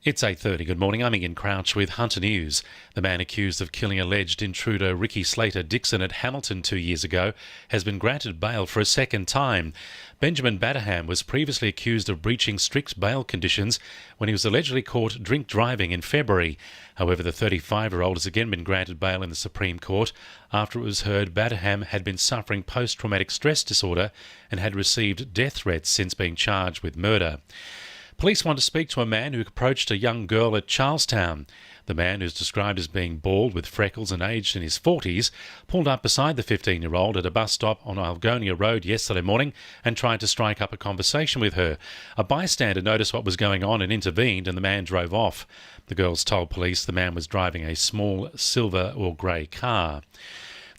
It's 8:30. Good morning. I'm Ian Crouch with Hunter News. The man accused of killing alleged intruder Ricky Slater-Dixon at Hamilton 2 years ago has been granted bail for a second time. Benjamin Batterham was previously accused of breaching strict bail conditions when he was allegedly caught drink driving in February. However, the 35-year-old has again been granted bail in the Supreme Court after it was heard Batterham had been suffering post-traumatic stress disorder and had received death threats since being charged with murder. Police want to speak to a man who approached a young girl at Charlestown. The man, who's described as being bald with freckles and aged in his 40s, pulled up beside the 15-year-old at a bus stop on Algonia Road yesterday morning and tried to strike up a conversation with her. A bystander noticed what was going on and intervened, and the man drove off. The girls told police the man was driving a small silver or grey car.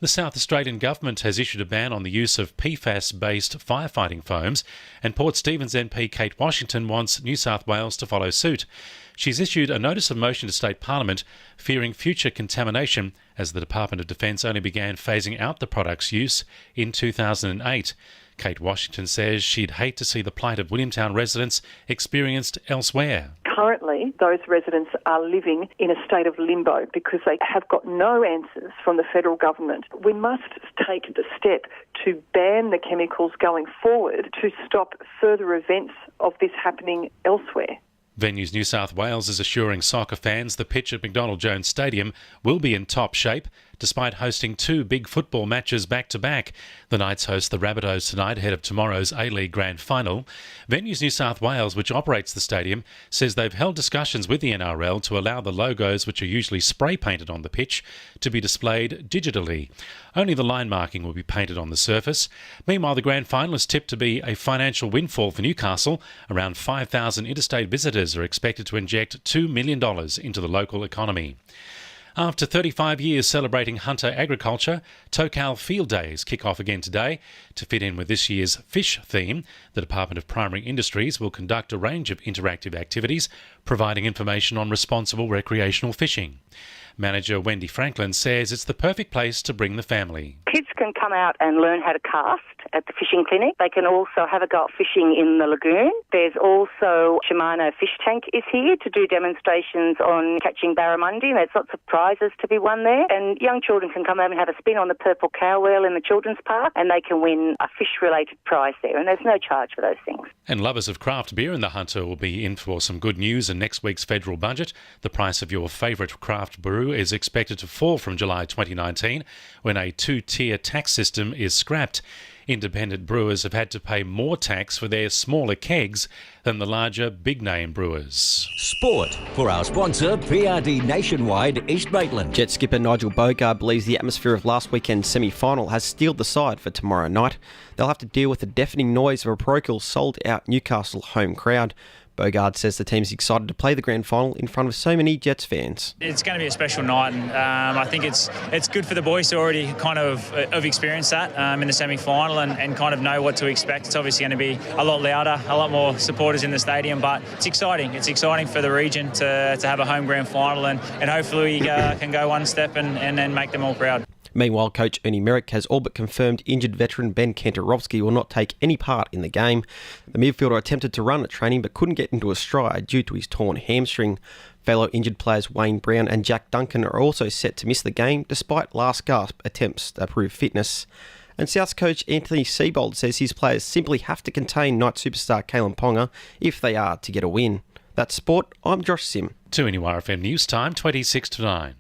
The South Australian Government has issued a ban on the use of PFAS-based firefighting foams, and Port Stephens MP Kate Washington wants New South Wales to follow suit. She's issued a notice of motion to State Parliament fearing future contamination as the Department of Defence only began phasing out the product's use in 2008. Kate Washington says she'd hate to see the plight of Williamtown residents experienced elsewhere. Currently, those residents are living in a state of limbo because they have got no answers from the federal government. We must take the step to ban the chemicals going forward to stop further events of this happening elsewhere. Venues New South Wales is assuring soccer fans the pitch at McDonald Jones Stadium will be in top shape despite hosting two big football matches back-to-back. The Knights host the Rabbitohs tonight ahead of tomorrow's A-League Grand Final. Venues New South Wales, which operates the stadium, says they've held discussions with the NRL to allow the logos, which are usually spray-painted on the pitch, to be displayed digitally. Only the line marking will be painted on the surface. Meanwhile, the Grand Final is tipped to be a financial windfall for Newcastle. Around 5,000 interstate visitors are expected to inject $2 million into the local economy. After 35 years celebrating hunter agriculture, Tocal Field Days kick off again today. To fit in with this year's fish theme, the Department of Primary Industries will conduct a range of interactive activities, providing information on responsible recreational fishing. Manager Wendy Franklin says it's the perfect place to bring the family. Kids can come out and learn how to cast at the fishing clinic. They can also have a go at fishing in the lagoon. There's also Shimano Fish Tank is here to do demonstrations on catching barramundi. There's lots of prizes to be won there. And young children can come over and have a spin on the purple cow wheel in the children's park, and they can win a fish-related prize there. And there's no charge for those things. And lovers of craft beer in the Hunter will be in for some good news in next week's federal budget. The price of your favourite craft brew is expected to fall from July 2019 when a two-tier tax system is scrapped. Independent brewers have had to pay more tax for their smaller kegs than the larger big-name brewers. Sport for our sponsor, PRD Nationwide East Maitland. Jet skipper Nigel Bogard believes the atmosphere of last weekend's semi-final has steeled the side for tomorrow night. They'll have to deal with the deafening noise of a parochial sold-out Newcastle home crowd. Bogard says the team's excited to play the grand final in front of so many Jets fans. It's going to be a special night, and I think it's good for the boys to already kind of experienced that in the semi-final and kind of know what to expect. It's obviously going to be a lot louder, a lot more supporters in the stadium, but it's exciting. It's exciting for the region to have a home grand final, and hopefully we can go one step and then make them all proud. Meanwhile, coach Ernie Merrick has all but confirmed injured veteran Ben Kantarovski will not take any part in the game. The midfielder attempted to run at training but couldn't get into a stride due to his torn hamstring. Fellow injured players Wayne Brown and Jack Duncan are also set to miss the game despite last-gasp attempts to prove fitness. And South's coach Anthony Seibold says his players simply have to contain Knight superstar Kalen Ponga if they are to get a win. That's sport. I'm Josh Sim. 2NURFM News Time, 26 to 9.